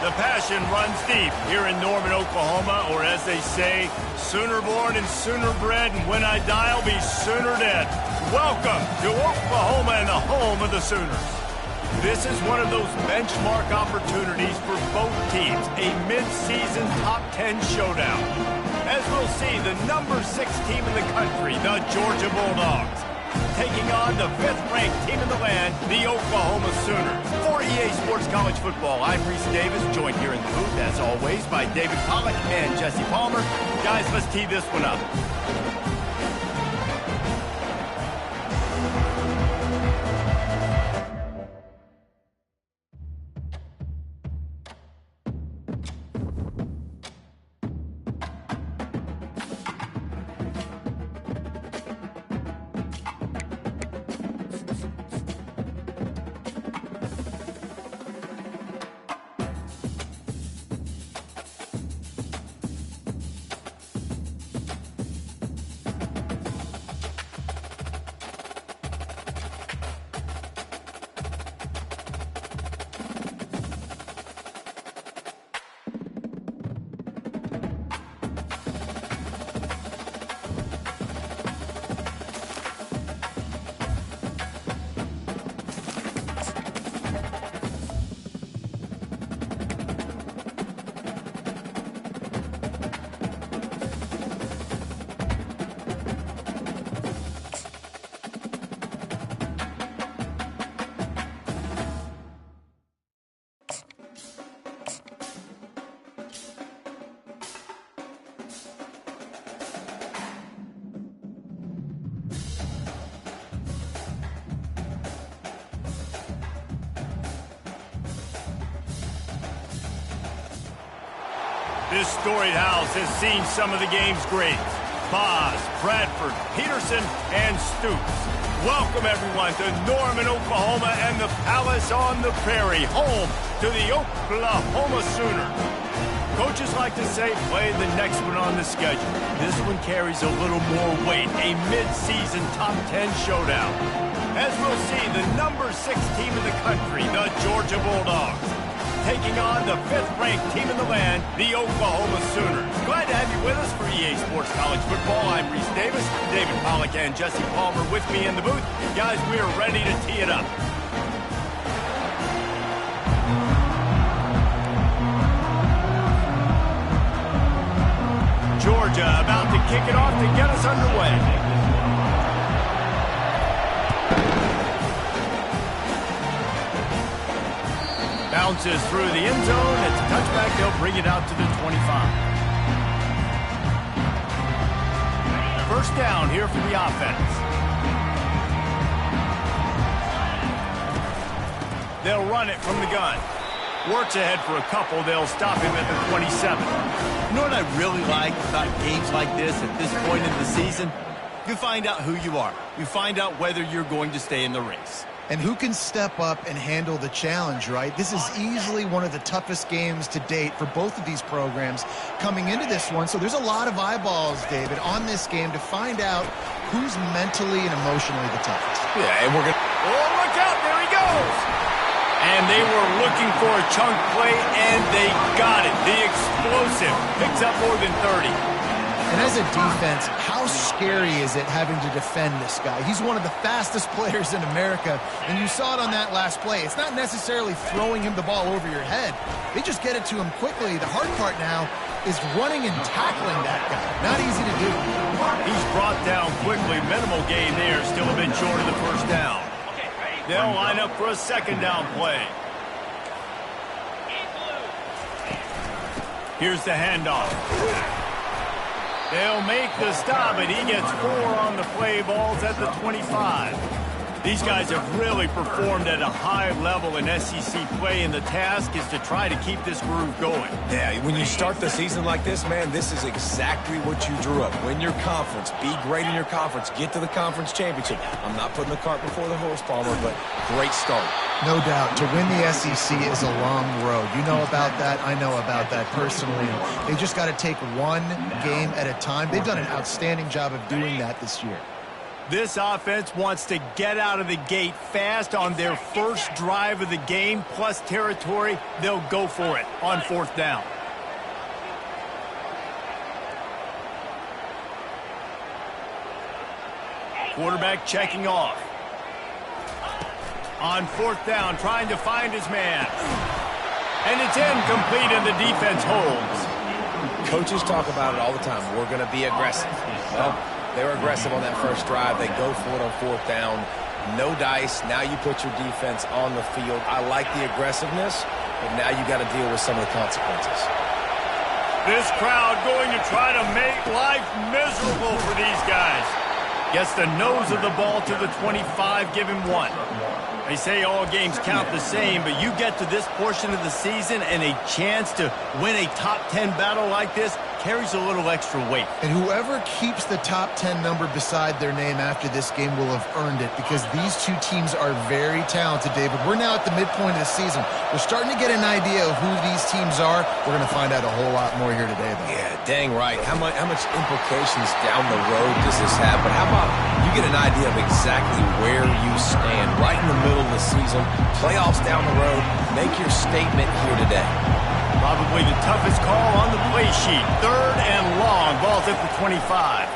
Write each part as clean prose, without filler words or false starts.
The passion runs deep here in Norman, Oklahoma, or as they say, sooner born and sooner bred, and when I die, I'll be sooner dead. Welcome to Oklahoma and the home of the Sooners. This is one of those benchmark opportunities for both teams, a mid-season top 10 showdown. As we'll see, the number 6 team in the country, the Georgia Bulldogs, taking on the 5th-ranked team in the land, the Oklahoma Sooners. For EA Sports College Football, I'm Reese Davis, joined here in the booth, as always, by David Pollack and Jesse Palmer. Guys, let's tee this one up. This storied house has seen some of the game's greats. Boz, Bradford, Peterson, and Stoops. Welcome, everyone, to Norman, Oklahoma, and the Palace on the Prairie, home to the Oklahoma Sooners. Coaches like to say, play the next one on the schedule. This one carries a little more weight, a mid-season top 10 showdown. As we'll see, the number 6 team in the country, the Georgia Bulldogs, taking on the 5th-ranked team in the land, the Oklahoma Sooners. Glad to have you with us for EA Sports College Football. I'm Reese Davis, David Pollack and Jesse Palmer with me in the booth. Guys, we are ready to tee it up. Georgia about to kick it off to get us underway. Bounces through the end zone. It's a touchback. They'll bring it out to the 25. First down here for the offense. They'll run it from the gun. Works ahead for a couple. They'll stop him at the 27. You know what I really like about games like this at this point in the season? You find out who you are. You find out whether you're going to stay in the race. And who can step up and handle the challenge, right? This is easily one of the toughest games to date for both of these programs coming into this one. So there's a lot of eyeballs, David, on this game to find out who's mentally and emotionally the toughest. Yeah, and we're going to... Oh, look out. There he goes. And they were looking for a chunk play, and they got it. The explosive picks up more than 30. And as a defense, how scary is it having to defend this guy? He's one of the fastest players in America, and you saw it on that last play. It's not necessarily throwing him the ball over your head. They just get it to him quickly. The hard part now is running and tackling that guy. Not easy to do. He's brought down quickly. Minimal gain there. Still a bit short of the first down. They'll line up for a second down play. Here's the handoff. They'll make the stop, and he gets 4 on the play. Balls at the 25. These guys have really performed at a high level in SEC play, and the task is to try to keep this groove going. Yeah, when you start the season like this, man, this is exactly what you drew up. Win your conference. Be great in your conference. Get to the conference championship. I'm not putting the cart before the horse, Palmer, but great start. No doubt. To win the SEC is a long road. You know about that. I know about that personally. They just got to take one game at a time. They've done an outstanding job of doing that this year. This offense wants to get out of the gate fast on their first drive of the game, plus territory. They'll go for it on 4th down. Quarterback checking off. On 4th down, trying to find his man. And it's incomplete, and the defense holds. Coaches talk about it all the time. We're going to be aggressive. Well, they were aggressive on that first drive. They go for it on 4th down. No dice. Now you put your defense on the field. I like the aggressiveness, but now you got to deal with some of the consequences. This crowd going to try to make life miserable for these guys. Gets the nose of the ball to the 25, give him 1. They say all games count the same, but you get to this portion of the season and a chance to win a top 10 battle like this carries a little extra weight. And whoever keeps the top 10 number beside their name after this game will have earned it, because these two teams are very talented, David. We're now at the midpoint of the season. We're starting to get an idea of who these teams are. We're going to find out a whole lot more here today, though. Yeah, dang right. How much implications down the road does this have? But how about you get an idea of exactly where you stand right in the middle of the season, playoffs down the road, make your statement here today. Probably the toughest call on the play sheet. 3rd and long. Ball's at the 25.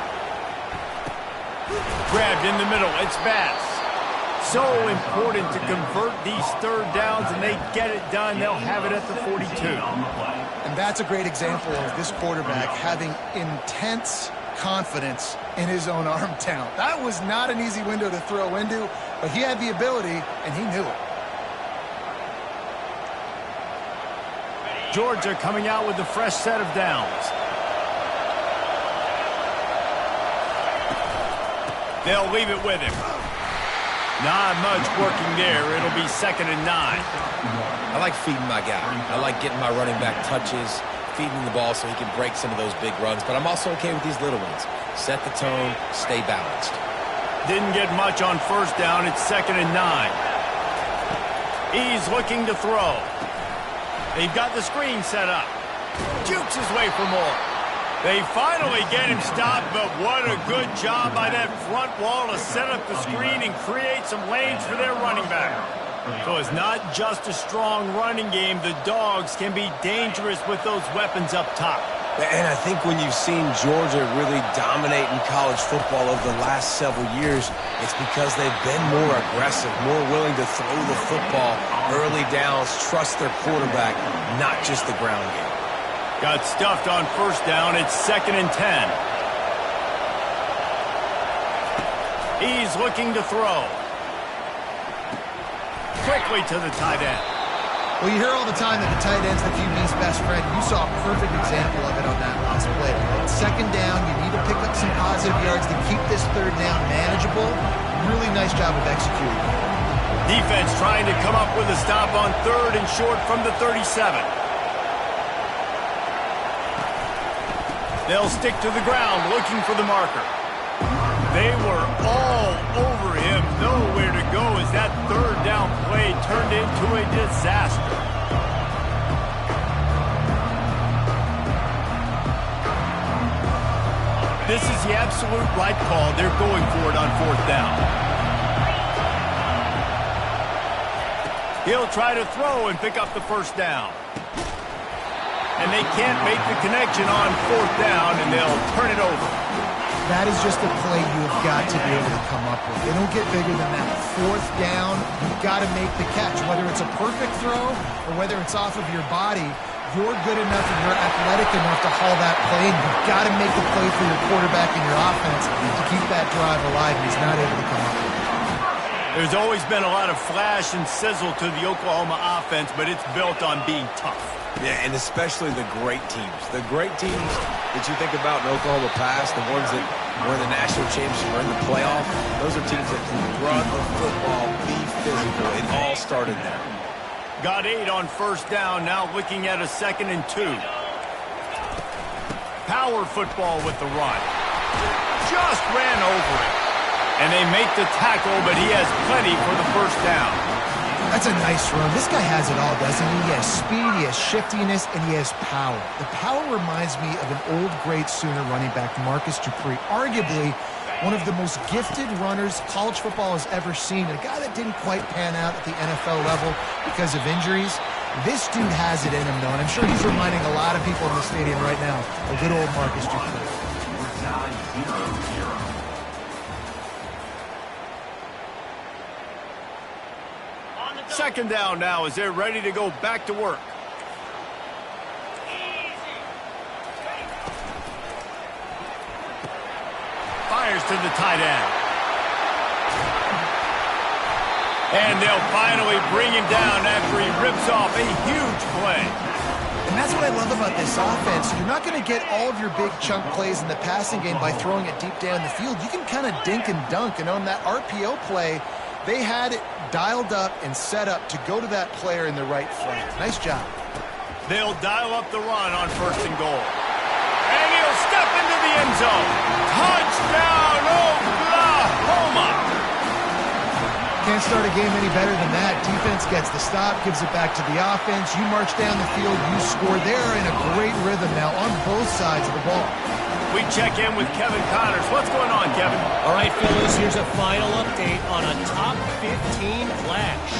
Grabbed in the middle. It's Bass. So important to convert these 3rd downs, and they get it done. They'll have it at the 42. And that's a great example of this quarterback having intense confidence in his own arm talent. That was not an easy window to throw into, but he had the ability, and he knew it. Georgia coming out with a fresh set of downs. They'll leave it with him. Not much working there. It'll be 2nd and 9. I like feeding my guy. I like getting my running back touches, feeding the ball so he can break some of those big runs. But I'm also okay with these little ones. Set the tone, stay balanced. Didn't get much on 1st down. It's 2nd and 9. He's looking to throw. They've got the screen set up. Jukes his way for more. They finally get him stopped, but what a good job by that front wall to set up the screen and create some lanes for their running back. So it's not just a strong running game. The Dogs can be dangerous with those weapons up top. And I think when you've seen Georgia really dominate in college football over the last several years, it's because they've been more aggressive, more willing to throw the football, early downs, trust their quarterback, not just the ground game. Got stuffed on 1st down. It's 2nd and 10. He's looking to throw. Quickly to the tight end. Well, you hear all the time that the tight end's the QB's best friend. You saw a perfect example of it on that last play. Right? 2nd down, you need to pick up some positive yards to keep this 3rd down manageable. Really nice job of executing. Defense trying to come up with a stop on 3rd and short from the 37. They'll stick to the ground looking for the marker. They were all over him. Nowhere to go as that 3rd down play turned into a disaster. This is the absolute right call. They're going for it on 4th down. He'll try to throw and pick up the 1st down. And they can't make the connection on 4th down, and they'll turn it over. That is just a play you have got to be able to come up with. They don't get bigger than that. 4th down, you've got to make the catch. Whether it's a perfect throw or whether it's off of your body, you're good enough and you're athletic enough to haul that play, and you've got to make the play for your quarterback and your offense to keep that drive alive, and he's not able to come up with it. There's always been a lot of flash and sizzle to the Oklahoma offense, but it's built on being tough. Yeah, and especially the great teams. The great teams that you think about in Oklahoma past, the ones that were in the national championship or in the playoff, those are teams that can run the football, be physical. It all started there. Got 8 on 1st down, now looking at a 2nd and 2. Power football with the run. Just ran over it. And they make the tackle, but he has plenty for the 1st down. That's a nice run. This guy has it all, doesn't he? He has speed, he has shiftiness, and he has power. The power reminds me of an old great Sooner running back, Marcus Dupree. Arguably one of the most gifted runners college football has ever seen, a guy that didn't quite pan out at the NFL level because of injuries. This dude has it in him, though, and I'm sure he's reminding a lot of people in the stadium right now of good old Marcus Dupree. Second down now as they're ready to go back to work. Fires to the tight end. And they'll finally bring him down after he rips off a huge play. And that's what I love about this offense. You're not going to get all of your big chunk plays in the passing game by throwing it deep down the field. You can kind of dink and dunk. And on that RPO play, they had it dialed up and set up to go to that player in the right flank. Nice job. They'll dial up the run on 1st and goal. And he'll step into the end zone. Touchdown, Oklahoma! Can't start a game any better than that. Defense gets the stop, gives it back to the offense. You march down the field, you score. They're in a great rhythm now on both sides of the ball. We check in with Kevin Connors. What's going on, Kevin? All right, fellas, here's a final update on a top 15 flash.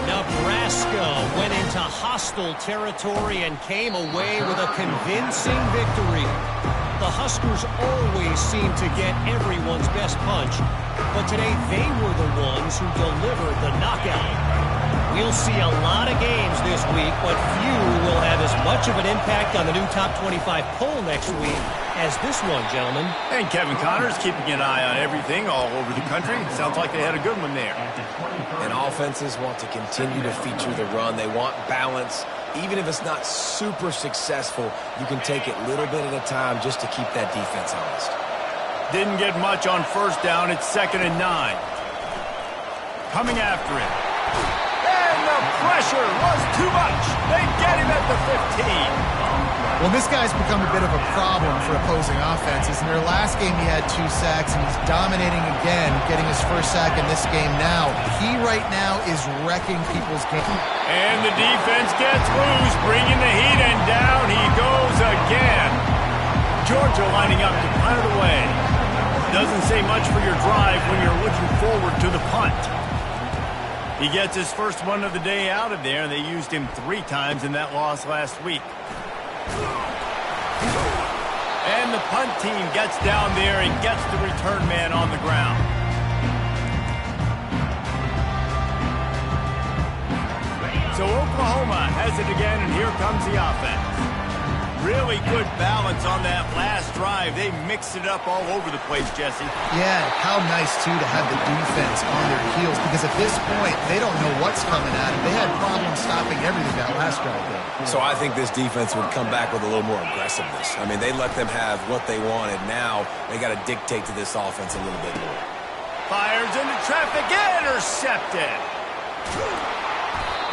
Nebraska went into hostile territory and came away with a convincing victory. The Huskers always seem to get everyone's best punch, but today they were the ones who delivered the knockout. We'll see a lot of games this week, but few will have as much of an impact on the new top 25 poll next week as this one, gentlemen. And Kevin Connors keeping an eye on everything all over the country. Sounds like they had a good one there. And offenses want to continue to feature the run. They want balance. Even if it's not super successful, you can take it little bit at a time just to keep that defense honest. Didn't get much on 1st down. It's 2nd and 9. Coming after him. And the pressure was too much. They get him at the 15. Well, this guy's become a bit of a problem for opposing offenses. In their last game, he had 2 sacks, and he's dominating again, getting his 1st sack in this game now. He right now is wrecking people's game. And the defense gets loose, bringing the heat, and down he goes again. Georgia lining up to punt it away. Doesn't say much for your drive when you're looking forward to the punt. He gets his first one of the day out of there, and they used him 3 times in that loss last week. And the punt team gets down there and gets the return man on the ground. So Oklahoma has it again, and here comes the offense. Really good balance on that last drive. They mixed it up all over the place, Jesse. Yeah, how nice, too, to have the defense on their heels, because at this point, they don't know what's coming at them. They had problems stopping everything that last drive there. So I think this defense would come back with a little more aggressiveness. I mean, they let them have what they wanted. Now they got to dictate to this offense a little bit more. Fires into traffic, intercepted.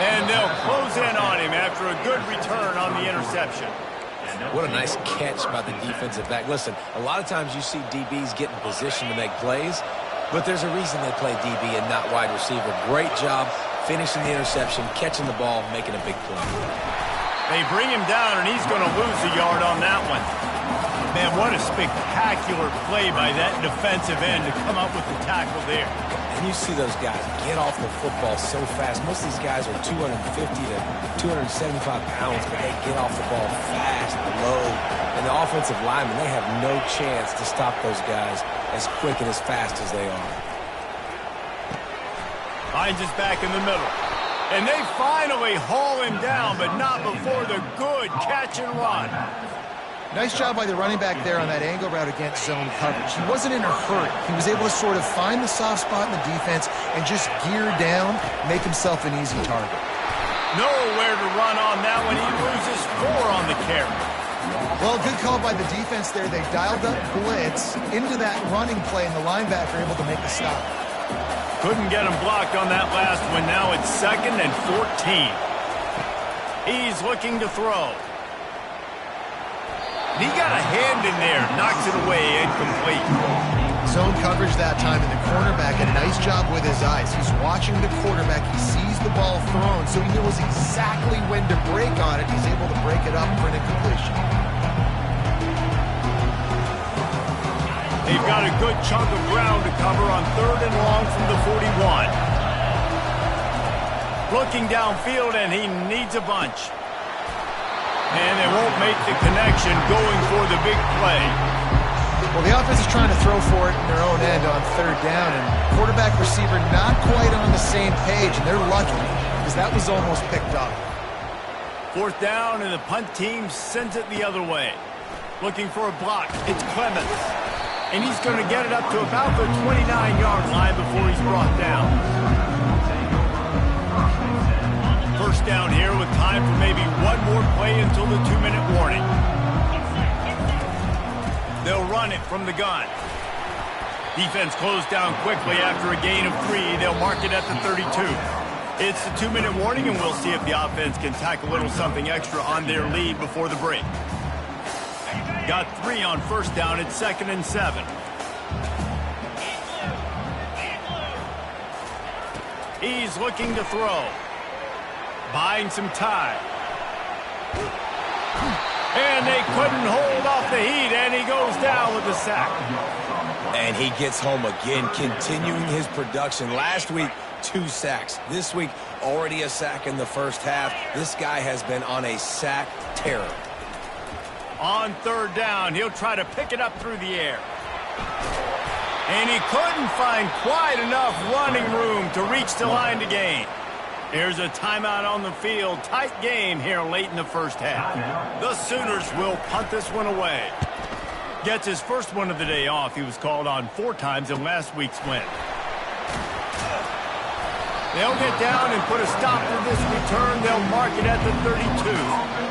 And they'll close in on him after a good return on the interception. What a nice catch by the defensive back. Listen, a lot of times you see DBs get in position to make plays, but there's a reason they play DB and not wide receiver. Great job finishing the interception, catching the ball, making a big play. They bring him down, and he's going to lose a yard on that one. Man, what a spectacular play by that defensive end to come up with the tackle there. And you see those guys get off the football so fast. Most of these guys are 250 to 275 pounds, but they get off the ball fast, low. And the offensive linemen, they have no chance to stop those guys as quick and as fast as they are. Hines is back in the middle. And they finally haul him down, but not before the good catch and run. Nice job by the running back there on that angle route against zone coverage. He wasn't in a hurry. He was able to sort of find the soft spot in the defense and just gear down, make himself an easy target. Nowhere to run on that one. He loses 4 on the carry. Well, good call by the defense there. They dialed up blitz into that running play, and the linebacker able to make the stop. Couldn't get him blocked on that last one. Now it's 2nd and 14. He's looking to throw. He got a hand in there, knocks it away, incomplete. Zone coverage that time, and the cornerback had a nice job with his eyes. He's watching the quarterback. He sees the ball thrown, so he knows exactly when to break on it. He's able to break it up for an incompletion. They've got a good chunk of ground to cover on 3rd and long from the 41. Looking downfield, and he needs a bunch. And they won't make the connection going for the big play. Well, the offense is trying to throw for it in their own end on 3rd down, and quarterback receiver not quite on the same page, and they're lucky because that was almost picked up. 4th down, and the punt team sends it the other way. Looking for a block. It's Clemens. And he's going to get it up to about the 29-yard line before he's brought down. 1st down here with time for maybe one more play until the 2-minute warning. They'll run it from the gun. Defense closed down quickly after a gain of 3. They'll mark it at the 32. It's the 2-minute warning, and we'll see if the offense can tack a little something extra on their lead before the break. Got 3 on 1st down. It's 2nd and 7. He's looking to throw. Buying some time. And they couldn't hold off the heat, and he goes down with a sack. And he gets home again, continuing his production. Last week, 2 sacks. This week, already a sack in the first half. This guy has been on a sack terror. On 3rd down, he'll try to pick it up through the air. And he couldn't find quite enough running room to reach the line to gain. Here's a timeout on the field. Tight game here late in the first half. The Sooners will punt this one away. Gets his first one of the day off. He was called on 4 times in last week's win. They'll get down and put a stop to this return. They'll mark it at the 32.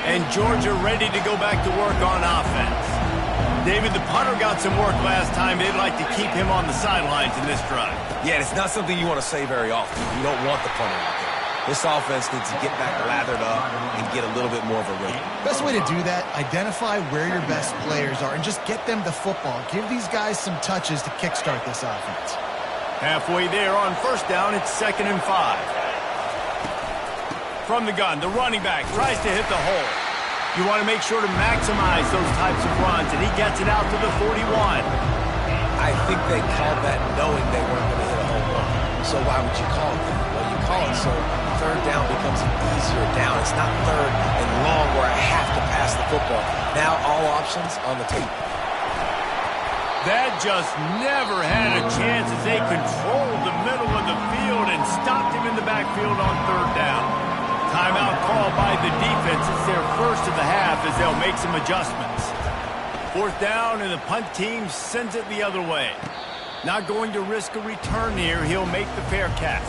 And Georgia ready to go back to work on offense. David, the punter got some work last time. They'd like to keep him on the sidelines in this drive. Yeah, it's not something you want to say very often. You don't want the punter out there. This offense needs to get back lathered up and get a little bit more of a rhythm. Best way to do that, identify where your best players are and just get them the football. Give these guys some touches to kickstart this offense. Halfway there on 1st down, it's 2nd and 5. From the gun, the running back tries to hit the hole. You want to make sure to maximize those types of runs, and he gets it out to the 41. I think they called that knowing they weren't going to hit a home run. So why would you call it that? Well, you call it so 3rd down becomes an easier down. It's not 3rd and long where I have to pass the football. Now all options on the table. That just never had a chance as they controlled the middle of the field and stopped him in the backfield on 3rd down. Timeout called by the defense. It's their first of the half as they'll make some adjustments. 4th down, and the punt team sends it the other way. Not going to risk a return here. He'll make the fair catch.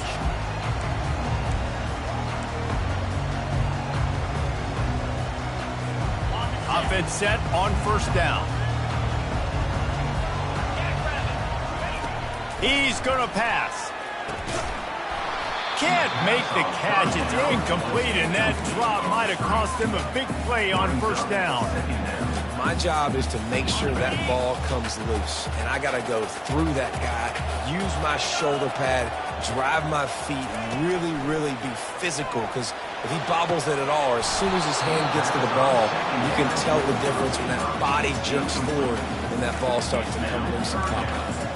Offense set on 1st down. He's going to pass. Can't make the catch. It's incomplete, and that drop might have cost them a big play on 1st down. My job is to make sure that ball comes loose, and I got to go through that guy, use my shoulder pad, drive my feet, and really, really be physical, because if he bobbles it at all, or as soon as his hand gets to the ball, you can tell the difference when that body jerks forward and that ball starts to come loose and pop out.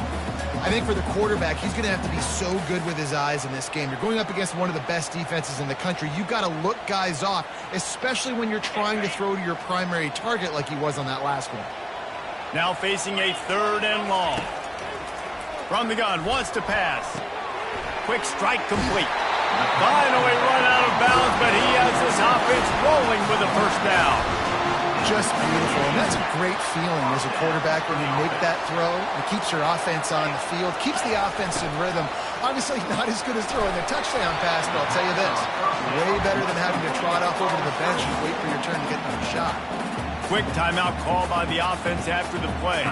I think for the quarterback, he's going to have to be so good with his eyes in this game. You're going up against one of the best defenses in the country. You've got to look guys off, especially when you're trying to throw to your primary target like he was on that last one. Now facing a 3rd and long. From the gun, wants to pass. Quick strike complete. Finally run out of bounds, but he has this offense rolling with a 1st down. Just beautiful, and that's a great feeling as a quarterback when you make that throw. It keeps your offense on the field, keeps the offense in rhythm. Obviously not as good as throwing a touchdown pass, but I'll tell you this, way better than having to trot off over to the bench and wait for your turn to get another shot. Quick timeout call by the offense after the play.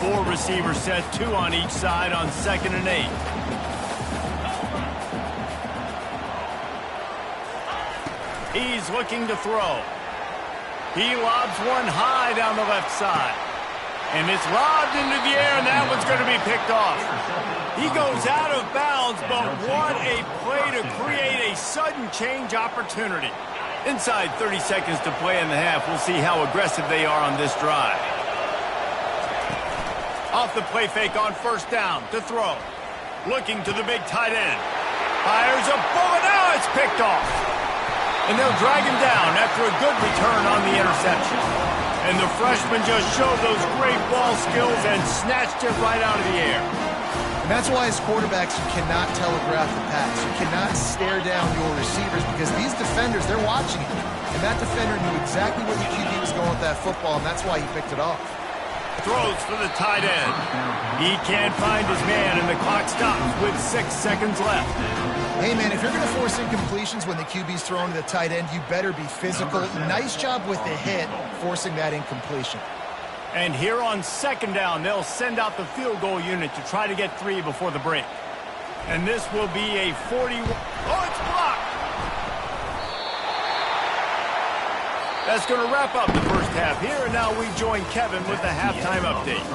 4 receivers set, 2 on each side on 2nd and 8. He's looking to throw. He lobs one high down the left side. And it's lobbed into the air, and that one's going to be picked off. He goes out of bounds, but what a play to create a sudden change opportunity. Inside 30 seconds to play in the half. We'll see how aggressive they are on this drive. Off the play fake on first down to throw. Looking to the big tight end. Fires a bullet. Now it's picked off. And they'll drag him down after a good return on the interception. And the freshman just showed those great ball skills and snatched it right out of the air. And that's why as quarterbacks, you cannot telegraph the pass. You cannot stare down your receivers because these defenders, they're watching it. And that defender knew exactly where the QB was going with that football, and that's why he picked it off. Throws for the tight end. He can't find his man, and the clock stops with 6 seconds left. Hey, man, if you're going to force incompletions when the QB's throwing to the tight end, you better be physical. Nice job with the hit, forcing that incompletion. And here on second down, they'll send out the field goal unit to try to get 3 before the break. And this will be a 41. Oh, it's blocked! That's going to wrap up the first half here, and now we join Kevin with the halftime update.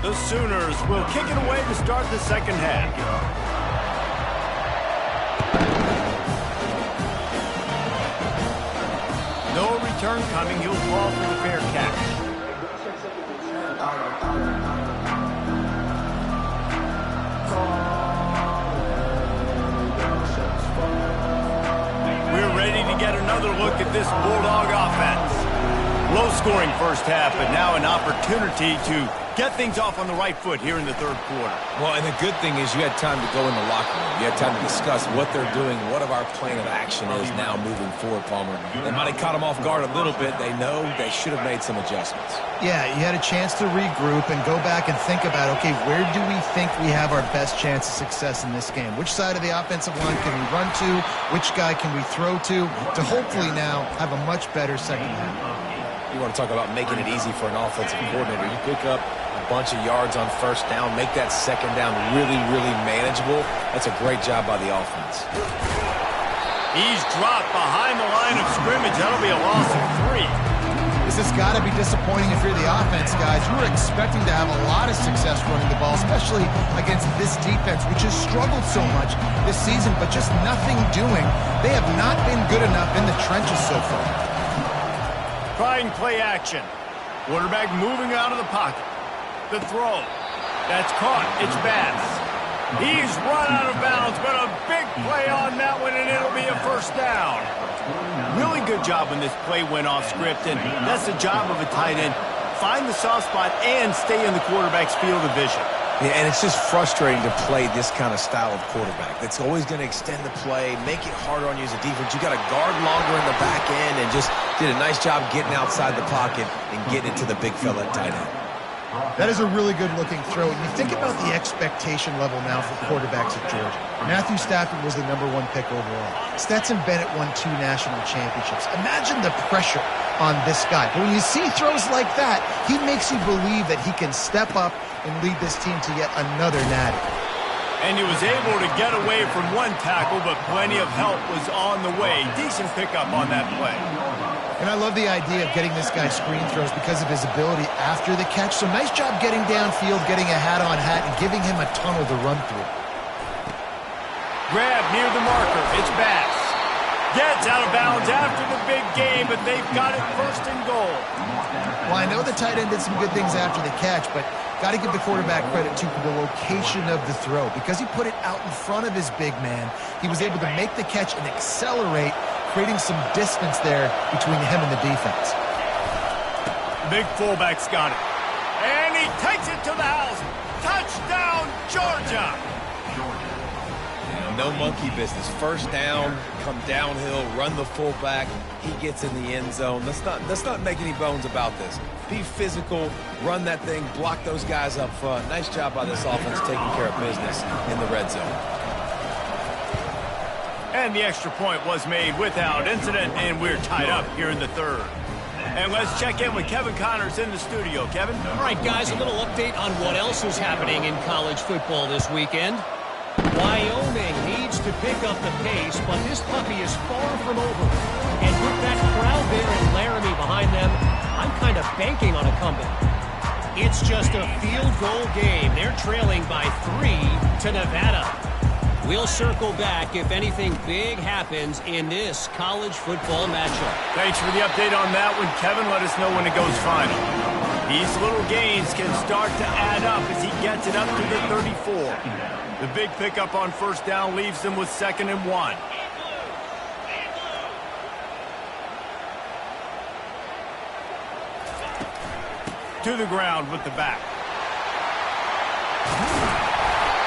The Sooners will kick it away to start the second half. No return coming. He'll fall for the fair catch. We're ready to get another look at this Bulldog offense. Low-scoring first half, but now an opportunity to get things off on the right foot here in the third quarter. Well, and the good thing is you had time to go in the locker room. You had time to discuss what they're doing, what of our plan of action is now moving forward, Palmer. They might have caught them off guard a little bit. They know they should have made some adjustments. Yeah, you had a chance to regroup and go back and think about, okay, where do we think we have our best chance of success in this game? Which side of the offensive line can we run to? Which guy can we throw to hopefully now have a much better second half? You want to talk about making it easy for an offensive coordinator. You pick up a bunch of yards on first down, make that second down really, really manageable. That's a great job by the offense. He's dropped behind the line of scrimmage. That'll be a loss of 3. This has got to be disappointing if you're the offense, guys. You were expecting to have a lot of success running the ball, especially against this defense, which has struggled so much this season, but just nothing doing. They have not been good enough in the trenches so far. Trying play action. Quarterback moving out of the pocket. The throw. That's caught. It's Bass. He's run out of bounds, but a big play on that one, and it'll be a first down. Really good job when this play went off script, and that's the job of a tight end. Find the soft spot and stay in the quarterback's field of vision. Yeah, and it's just frustrating to play this kind of style of quarterback. That's always going to extend the play, make it harder on you as a defense. You got to guard longer in the back end and just did a nice job getting outside the pocket and getting into the big fella at tight end. That is a really good-looking throw. And you think about the expectation level now for quarterbacks at Georgia. Matthew Stafford was the #1 pick overall. Stetson Bennett won 2 national championships. Imagine the pressure on this guy. But when you see throws like that, he makes you believe that he can step up and lead this team to yet another natty. And he was able to get away from one tackle, but plenty of help was on the way. Decent pickup on that play. And I love the idea of getting this guy screen throws because of his ability after the catch. So nice job getting downfield, getting a hat-on-hat, and giving him a tunnel to run through. Grab near the marker. It's Bass. Gets out of bounds after the big game, but they've got it first and goal. Well, I know the tight end did some good things after the catch, but got to give the quarterback credit, too, for the location of the throw. Because he put it out in front of his big man, he was able to make the catch and accelerate, creating some distance there between him and the defense. Big fullback's got it. And he takes it to the house. Touchdown, Georgia! No monkey business. First down, come downhill, run the fullback. He gets in the end zone. Let's not make any bones about this. Be physical, run that thing, block those guys up front. Nice job by this offense taking care of business in the red zone. And the extra point was made without incident, and we're tied up here in the third. And let's check in with Kevin Connors in the studio. Kevin? All right, guys, a little update on what else is happening in college football this weekend. Wyoming needs to pick up the pace, but this puppy is far from over. And with that crowd there in Laramie behind them, I'm kind of banking on a comeback. It's just a field goal game. They're trailing by 3 to Nevada. We'll circle back if anything big happens in this college football matchup. Thanks for the update on that one, Kevin. Let us know when it goes final. These little gains can start to add up as he gets it up to the 34. The big pickup on first down leaves them with 2nd and 1. To the ground with the back.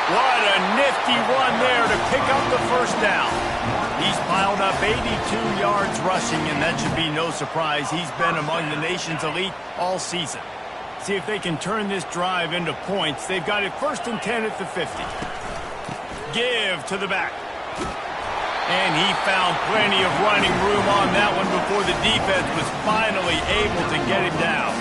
What a nifty run there to pick up the first down. He's piled up 82 yards rushing, and that should be no surprise. He's been among the nation's elite all season. See if they can turn this drive into points. They've got it 1st and 10 at the 50. Give to the back. And he found plenty of running room on that one before the defense was finally able to get him down.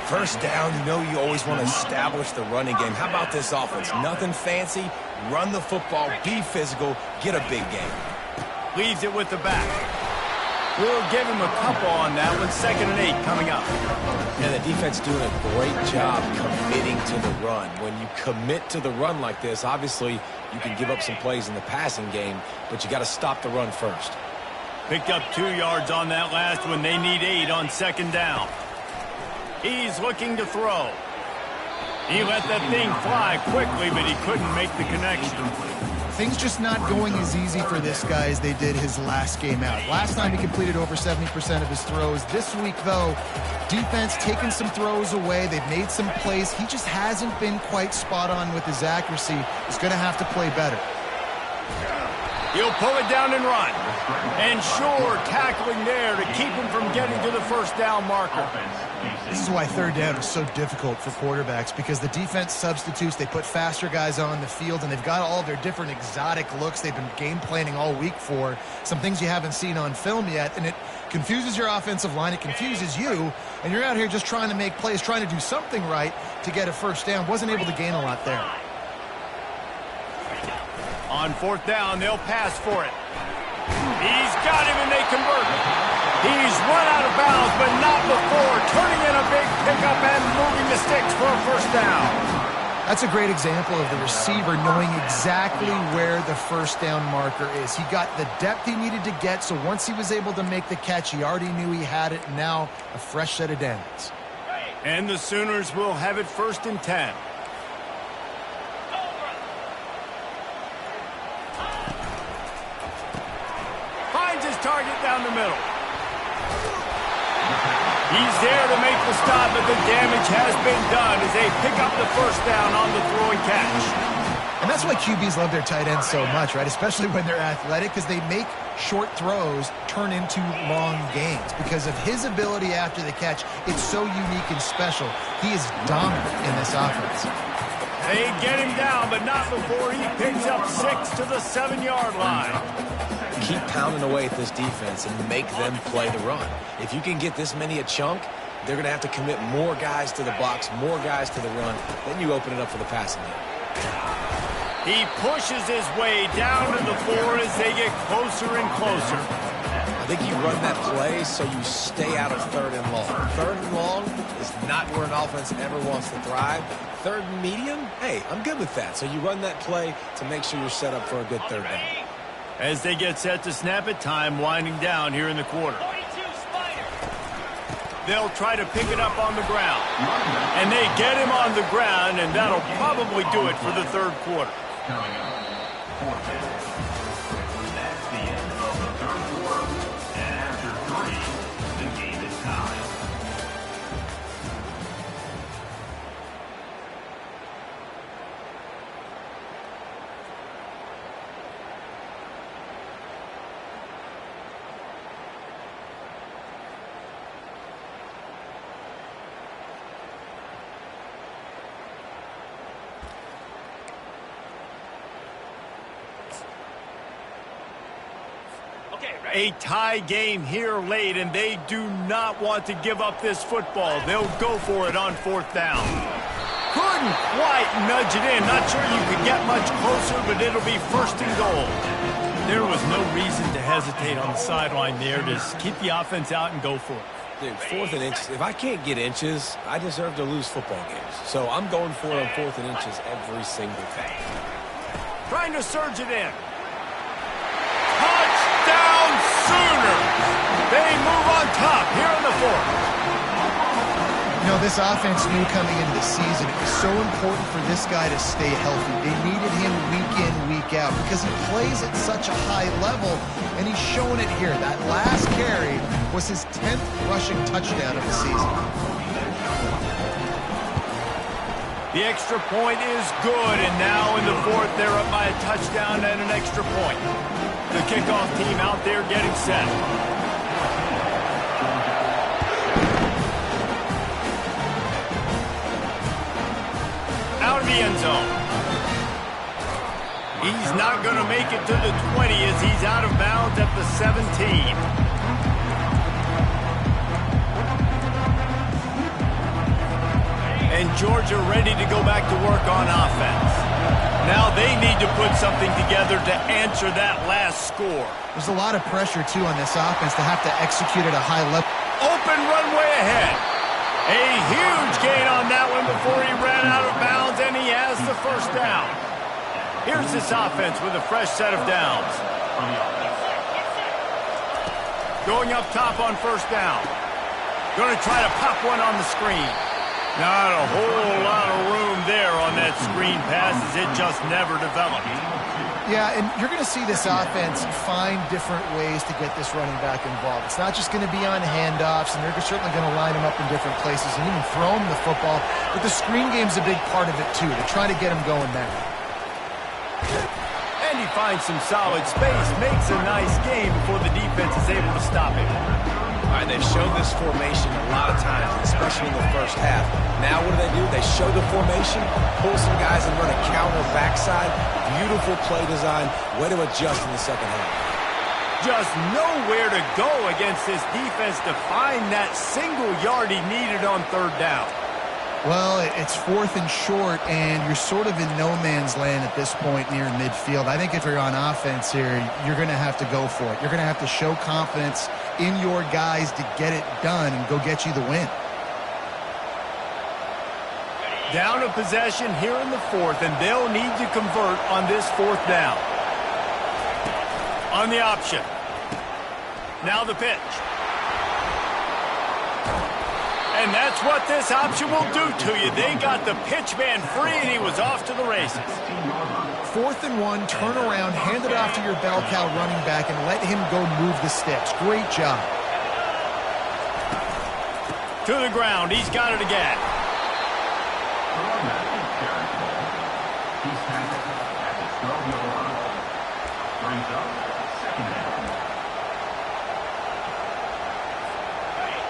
First down, you know you always want to establish the running game. How about this offense? Nothing fancy. Run the football, be physical, get a big game. Leaves it with the back. We'll give him a couple on that one. 2nd and 8 coming up. And the defense doing a great job committing to the run. When you commit to the run like this, obviously you can give up some plays in the passing game, but you got to stop the run first. Picked up 2 yards on that last one. They need 8 on 2nd down. He's looking to throw. He let that thing fly quickly, but he couldn't make the connection. Things just not going as easy for this guy as they did his last game out. Last time he completed over 70% of his throws. This week, though, defense taking some throws away. They've made some plays. He just hasn't been quite spot on with his accuracy. He's going to have to play better. He'll pull it down and run. And sure, tackling there to keep him from getting to the first down marker. This is why 3rd down is so difficult for quarterbacks, because the defense substitutes. They put faster guys on the field, and they've got all their different exotic looks they've been game planning all week for, some things you haven't seen on film yet, and it confuses your offensive line. It confuses you, and you're out here just trying to make plays, trying to do something right to get a first down. Wasn't able to gain a lot there. On 4th down, they'll pass for it. He's got him, and they convert. He's run out of bounds, but not before turning in a big pickup and moving the sticks for a first down. That's a great example of the receiver knowing exactly where the first down marker is. He got the depth he needed to get, so once he was able to make the catch, he already knew he had it, and now a fresh set of downs. And the Sooners will have it 1st and 10. Target down the middle. He's there to make the stop, but the damage has been done as they pick up the first down on the throw and catch. And that's why QBs love their tight ends so much, right? Especially when they're athletic, because they make short throws turn into long gains. Because of his ability after the catch, it's so unique and special. He is dominant in this offense. They get him down, but not before he picks up 6 to the 7-yard line. Keep pounding away at this defense and make them play the run. If you can get this many a chunk, they're going to have to commit more guys to the box, more guys to the run. Then you open it up for the passing game. He pushes his way down to the 4 as they get closer and closer. I think you run that play so you stay out of 3rd and long. 3rd and long is not where an offense ever wants to thrive. 3rd and medium, hey, I'm good with that. So you run that play to make sure you're set up for a good 3rd down. As they get set to snap it, time winding down here in the quarter. They'll try to pick it up on the ground. And they get him on the ground, and that'll probably do it for the 3rd quarter. That's the end of the 3rd quarter. And after 3, the game is tied. A tie game here late, and they do not want to give up this football. They'll go for it on 4th down. Couldn't quite nudge it in. Not sure you could get much closer, but it'll be 1st and goal. There was no reason to hesitate on the sideline there. Just keep the offense out and go for it. Dude, 4th and inches. If I can't get inches, I deserve to lose football games. So I'm going for it on 4th and inches every single time. Trying to surge it in. Touchdown Sooners! They move on top here in the 4th. You know, this offense knew coming into the season it was so important for this guy to stay healthy. They needed him week in, week out because he plays at such a high level, and he's showing it here. That last carry was his 10th rushing touchdown of the season. The extra point is good, and now in the 4th, they're up by a touchdown and an extra point. The kickoff team out there getting set. Out of the end zone. He's not going to make it to the 20 as he's out of bounds at the 17. And Georgia ready to go back to work on offense. Now they need to put something together to answer that last score. There's a lot of pressure, too, on this offense to have to execute at a high level. Open runway ahead. A huge gain on that one before he ran out of bounds, and he has the first down. Here's this offense with a fresh set of downs. Going up top on first down. Going to try to pop one on the screen. Not a whole lot of room there on that screen pass as it just never developed. Yeah, and you're going to see this offense find different ways to get this running back involved. It's not just going to be on handoffs, and they're certainly going to line him up in different places and even throw him the football. But the screen game's a big part of it, too, to try to get him going there. And he finds some solid space, makes a nice game before the defense is able to stop him. All right, they've shown this formation a lot of times, especially in the first half. Now what do? They show the formation, pull some guys and run a counter backside. Beautiful play design. Way to adjust in the second half. Just nowhere to go against this defense to find that single yard he needed on 3rd down. Well, it's 4th and short, and you're sort of in no man's land at this point near midfield. I think if you're on offense here, you're going to have to go for it. You're going to have to show confidence in your guys to get it done and go get you the win. Down a possession here in the 4th, and they'll need to convert on this 4th down. On the option. Now the pitch. And that's what this option will do to you. They got the pitch man free, and he was off to the races. 4th and 1, turn around, hand it off to your bell cow running back, and let him go move the sticks. Great job. To the ground. He's got it again. He's tackled at the 12-yard line. Brings up 2nd down.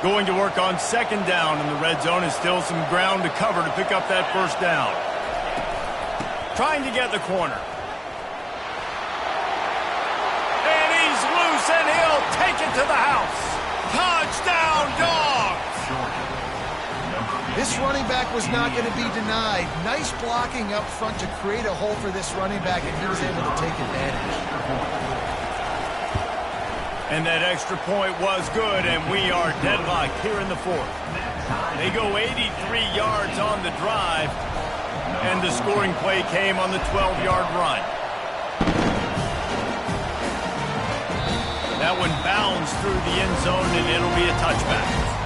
Going to work on 2nd down in the red zone, and still some ground to cover to pick up that first down. Trying to get the corner. And he's loose, and he'll take it to the house. Touchdown, Dogs! This running back was not going to be denied. Nice blocking up front to create a hole for this running back, and he was able to take advantage. And that extra point was good, and we are deadlocked here in the 4th. They go 83 yards on the drive, and the scoring play came on the 12-yard run. That one bounds through the end zone, and it'll be a touchback.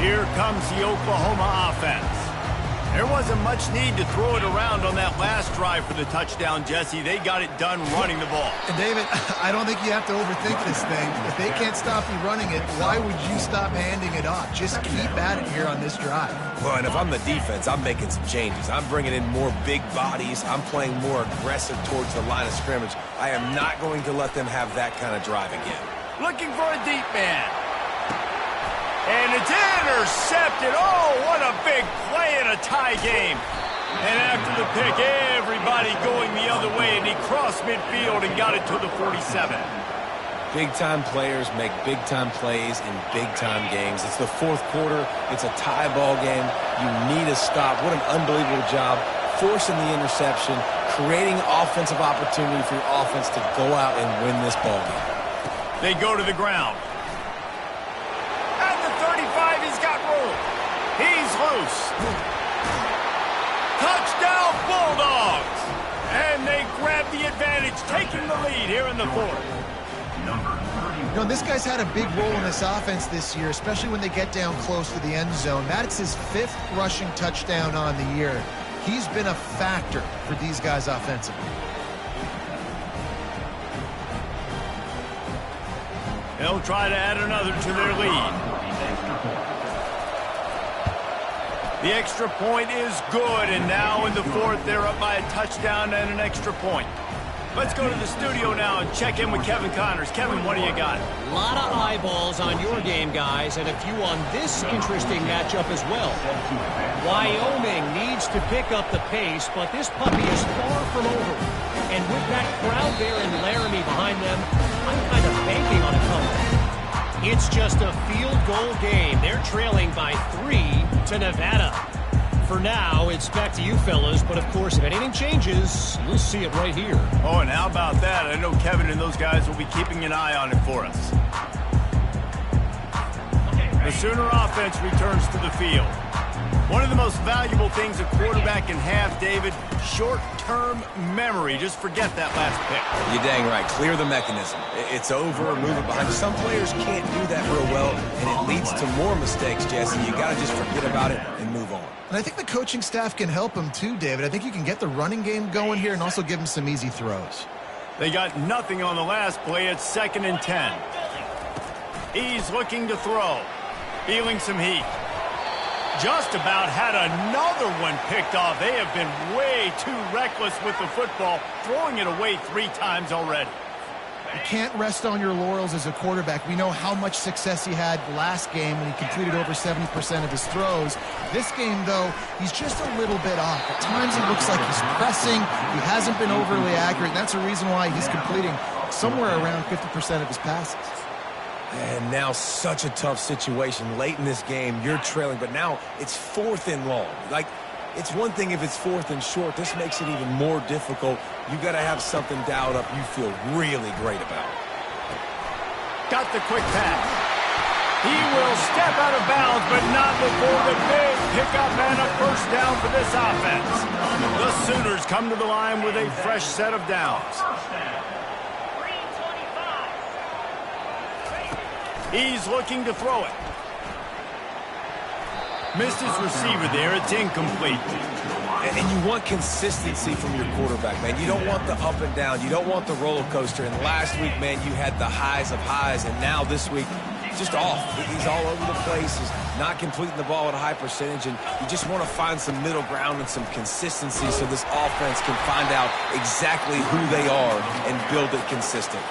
Here comes the Oklahoma offense. There wasn't much need to throw it around on that last drive for the touchdown, Jesse. They got it done running the ball. And David, I don't think you have to overthink this thing. If they can't stop you running it, why would you stop handing it off? Just keep at it here on this drive. Well, and if I'm the defense, I'm making some changes. I'm bringing in more big bodies. I'm playing more aggressive towards the line of scrimmage. I am not going to let them have that kind of drive again. Looking for a deep man. And it's intercepted. Oh, what a big play in a tie game. And after the pick, everybody going the other way, and he crossed midfield and got it to the 47. Big-time players make big-time plays in big-time games. It's the 4th quarter. It's a tie ball game. You need a stop. What an unbelievable job forcing the interception, creating offensive opportunity for your offense to go out and win this ballgame. They go to the ground. At the 35, he's got room. He's loose. Touchdown, Bulldogs! And they grab the advantage, taking the lead here in the fourth. You know, this guy's had a big role in this offense this year, especially when they get down close to the end zone. That's his 5th rushing touchdown on the year. He's been a factor for these guys offensively. They'll try to add another to their lead. The extra point is good, and now in the fourth, they're up by a touchdown and an extra point. Let's go to the studio now and check in with Kevin Connors. Kevin, what do you got? A lot of eyeballs on your game, guys, and a few on this interesting matchup as well. Wyoming needs to pick up the pace, but this puppy is far from over. And with that crowd there in Laramie behind them, I'm kind of banking on a comeback. It's just a field goal game. They're trailing by 3 to Nevada. For now, it's back to you fellas, but of course, if anything changes, you'll see it right here. Oh, and how about that? I know Kevin and those guys will be keeping an eye on it for us. The Sooner offense returns to the field. One of the most valuable things a quarterback can have, David, short-term memory. Just forget that last pick. You're dang right. Clear the mechanism. It's over, move it behind. Some players can't do that real well, and it leads to more mistakes, Jesse. You got to just forget about it and move on. And I think the coaching staff can help him too, David. I think you can get the running game going here and also give him some easy throws. They got nothing on the last play. It's 2nd and 10. He's looking to throw. Feeling some heat. Just about had another one picked off. They have been way too reckless with the football, throwing it away 3 times already. You can't rest on your laurels as a quarterback. We know how much success he had last game when he completed over 70% of his throws. This game, though, he's just a little bit off. At times, it looks like he's pressing. He hasn't been overly accurate, and that's a reason why he's completing somewhere around 50% of his passes. And now such a tough situation. Late in this game, you're trailing, but now it's 4th and long. Like, it's one thing if it's 4th and short. This makes it even more difficult. You got to have something dialed up you feel really great about. Got the quick pass. He will step out of bounds, but not before the big pickup and a first down for this offense. The Sooners come to the line with a fresh set of downs. He's looking to throw it. Missed his receiver there. It's incomplete. And you want consistency from your quarterback, man. You don't want the up and down. You don't want the roller coaster. And last week, man, you had the highs of highs. And now this week, just off. He's all over the place. He's not completing the ball at a high percentage. And you just want to find some middle ground and some consistency so this offense can find out exactly who they are and build it consistent.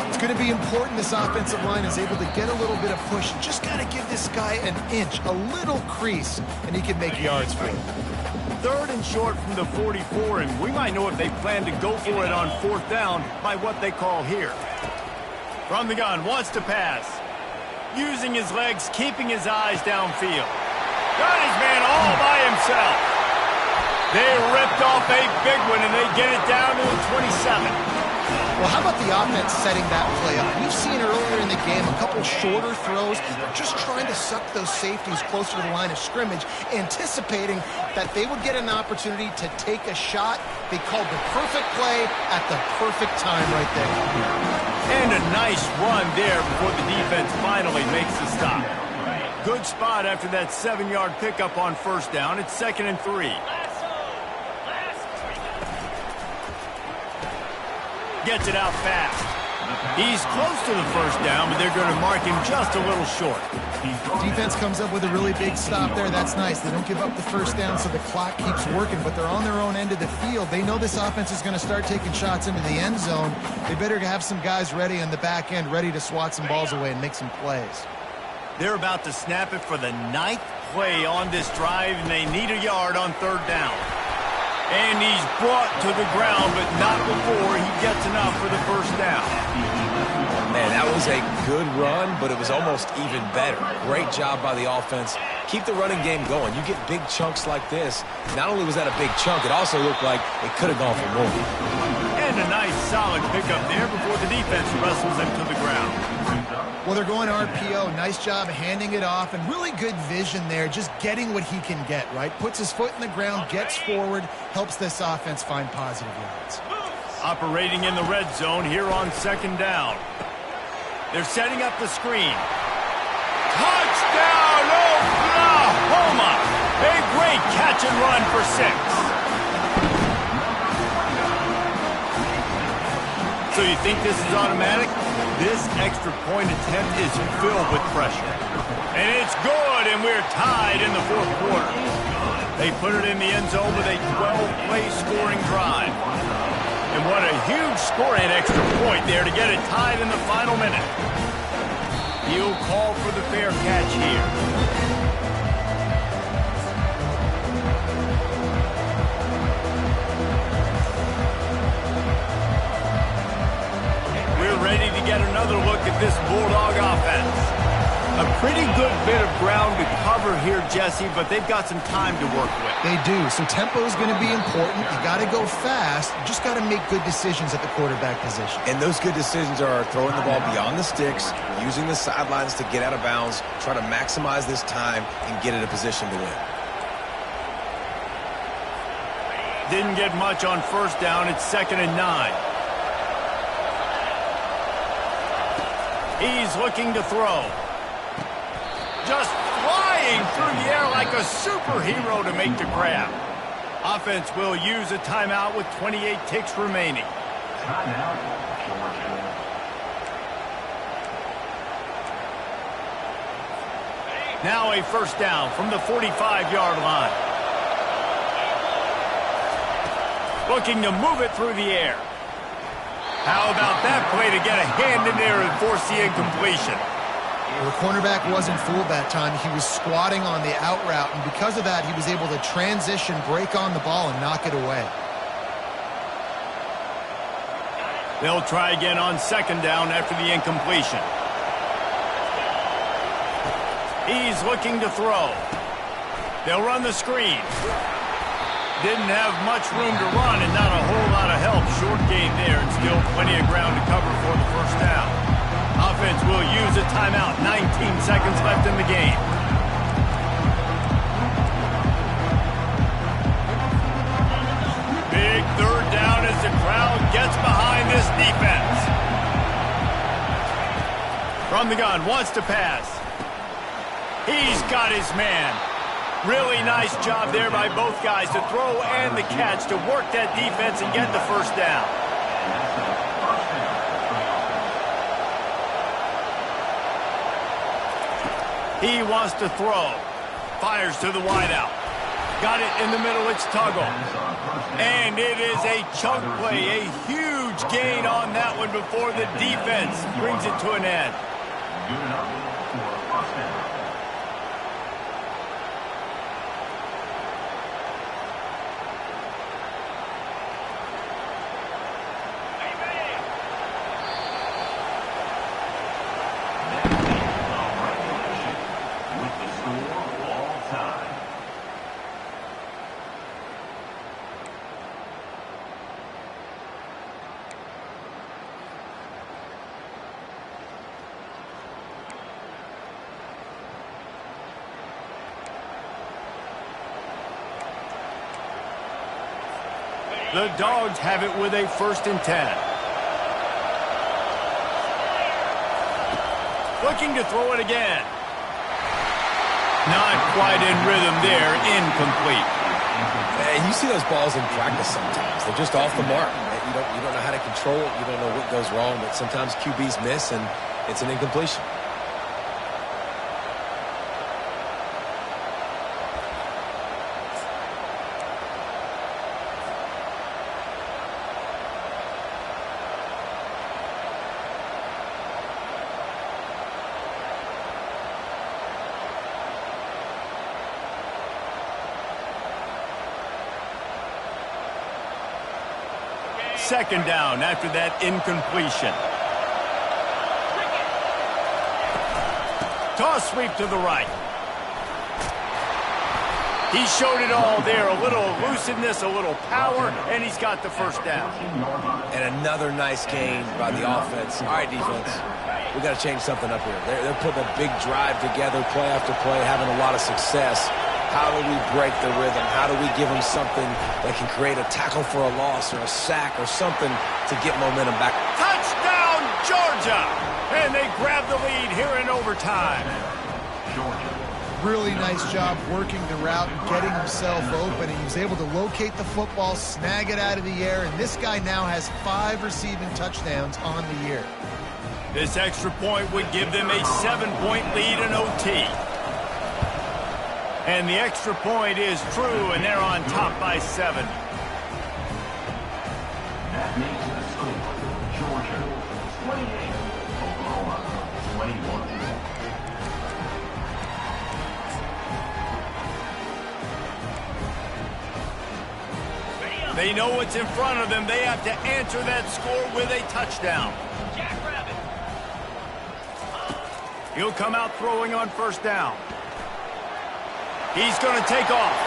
It's going to be important this offensive line is able to get a little bit of push. Just got to give this guy an inch, a little crease, and he can make yards for it. 3rd and short from the 44, and we might know if they plan to go for it on 4th down by what they call here. From the gun, wants to pass. Using his legs, keeping his eyes downfield. Got his man all by himself. They ripped off a big one, and they get it down to the 27. Well, how about the offense setting that play up? We've seen earlier in the game a couple shorter throws. They're just trying to suck those safeties closer to the line of scrimmage, anticipating that they would get an opportunity to take a shot. They called the perfect play at the perfect time right there. And a nice run there before the defense finally makes the stop. Good spot after that 7-yard pickup on 1st down. It's 2nd and 3. Gets it out fast. He's close to the 1st down, but they're going to mark him just a little short. Defense comes up with a really big stop there. That's nice. They don't give up the 1st down, so the clock keeps working, but they're on their own end of the field. They know this offense is going to start taking shots into the end zone. They better have some guys ready on the back end, ready to swat some balls away and make some plays. They're about to snap it for the 9th play on this drive, and they need a yard on 3rd down. And he's brought to the ground, but not before he gets enough for the 1st down. Man, that was a good run, but it was almost even better. Great job by the offense Keep the running game going. You get big chunks like this. Not only was that a big chunk, it also looked like it could have gone for more. And a nice solid pickup there before the defense wrestles him to the ground. Well, they're going RPO. Nice job handing it off, and really good vision there, just getting what he can get, right? Puts his foot in the ground, gets forward, helps this offense find positive yards. Operating in the red zone here on second down. They're setting up the screen. Touchdown, Oklahoma! A great catch and run for 6. So you think this is automatic? This extra point attempt is filled with pressure. And it's good, and we're tied in the fourth quarter. They put it in the end zone with a 12-play scoring drive. And what a huge score and extra point there to get it tied in the final minute. He'll call for the fair catch here. We're ready to get another look at this Bulldog offense. A pretty good bit of ground to cover here, Jesse, but they've got some time to work with. They do. So tempo is going to be important. You got to go fast. You just got to make good decisions at the quarterback position. And those good decisions are throwing the ball beyond the sticks, using the sidelines to get out of bounds, try to maximize this time, and get in a position to win. Didn't get much on first down. It's 2nd and 9. He's looking to throw. Just flying through the air like a superhero to make the grab. Offense will use a timeout with 28 ticks remaining. Timeout, Georgia. Now a first down from the 45-yard line. Looking to move it through the air. How about that play to get a hand in there and force the incompletion? Well, the cornerback wasn't fooled that time. He was squatting on the out route, and because of that, he was able to transition, break on the ball, and knock it away. They'll try again on second down after the incompletion. He's looking to throw. They'll run the screen. Didn't have much room to run and not a whole lot of help. Short game there and still plenty of ground to cover for the first down. Offense will use a timeout. 19 seconds left in the game. Big third down as the crowd gets behind this defense. From the gun, wants to pass. He's got his man. Really nice job there by both guys to throw and the catch to work that defense and get the first down. He wants to throw. Fires to the wideout. Got it in the middle. It's Tuggle. And it is a chunk play. A huge gain on that one before the defense brings it to an end. Good enough for a first down. The Dogs have it with a 1st and 10. Looking to throw it again. Not quite in rhythm there. Incomplete. And you see those balls in practice sometimes. They're just off the mark. You don't know how to control it. You don't know what goes wrong. But sometimes QBs miss, and it's an incompletion. Second down after that incompletion. Toss sweep to the right. He showed it all there, a little elusiveness, a little power, and he's got the first down. And another nice gain by the offense. All right, defense, we got to change something up here. They're putting a big drive together, play after play, having a lot of success. How do we break the rhythm? How do we give them something that can create a tackle for a loss or a sack or something to get momentum back? Touchdown, Georgia! And they grab the lead here in overtime. Georgia. Really nice job working the route and getting himself open. He was able to locate the football, snag it out of the air, and this guy now has 5 receiving touchdowns on the year. This extra point would give them a 7-point lead in OT. And the extra point is true, and they're on top by 7. That makes the score. Georgia 28, Oklahoma 21. They know what's in front of them. They have to answer that score with a touchdown. He'll come out throwing on first down. He's going to take off.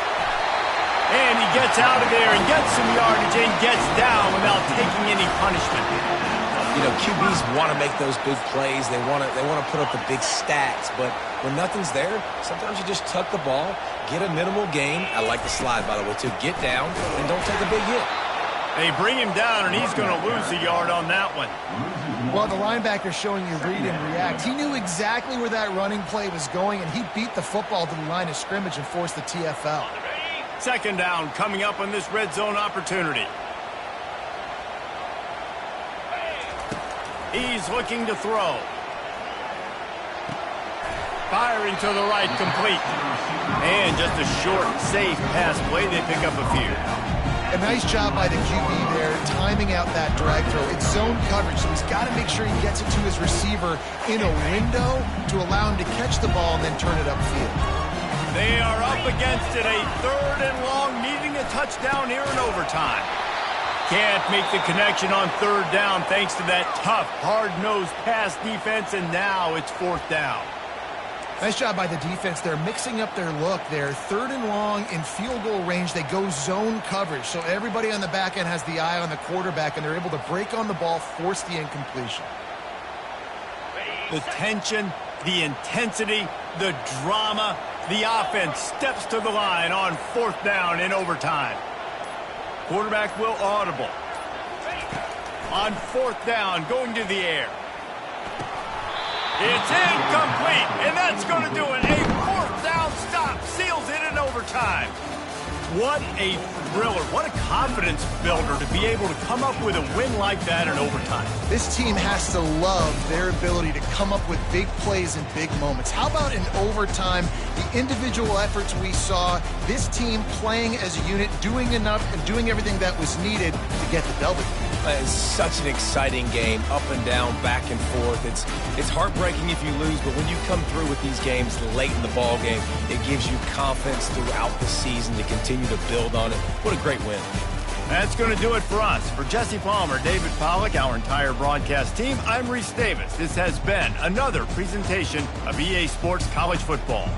And he gets out of there and gets some yardage and gets down without taking any punishment. You know, QBs want to make those big plays. They want to put up the big stats. But when nothing's there, sometimes you just tuck the ball, get a minimal gain. I like the slide, by the way, to get down and don't take a big hit. They bring him down, and he's going to lose a yard on that one. Well, the linebacker's showing you read and react. He knew exactly where that running play was going, and he beat the football to the line of scrimmage and forced the TFL. Second down coming up on this red zone opportunity. He's looking to throw. Firing to the right, complete. And just a short, safe pass play. They pick up a few. A nice job by the QB there, timing out that drag throw. It's zone coverage, so he's got to make sure he gets it to his receiver in a window to allow him to catch the ball and then turn it upfield. They are up against it, a 3rd and long, needing a touchdown here in overtime. Can't make the connection on 3rd down thanks to that tough, hard-nosed pass defense, and now it's 4th down. Nice job by the defense. They're mixing up their look. They're 3rd and long in field goal range. They go zone coverage, so everybody on the back end has the eye on the quarterback, and they're able to break on the ball, force the incompletion. The tension, the intensity, the drama, the offense steps to the line on 4th down in overtime. Quarterback will audible. On 4th down, going to the air. It's incomplete, and that's going to do it. A 4th down stop seals it in overtime. What a thriller. What a confidence builder to be able to come up with a win like that in overtime. This team has to love their ability to come up with big plays in big moments. How about in overtime, the individual efforts we saw, this team playing as a unit, doing enough and doing everything that was needed to get the W. It's such an exciting game, up and down, back and forth. It's heartbreaking if you lose, but when you come through with these games late in the ball game, it gives you confidence throughout the season to continue to build on it. What a great win. That's going to do it for us. For Jesse Palmer, David Pollack, our entire broadcast team, I'm Reese Davis. This has been another presentation of EA Sports College Football.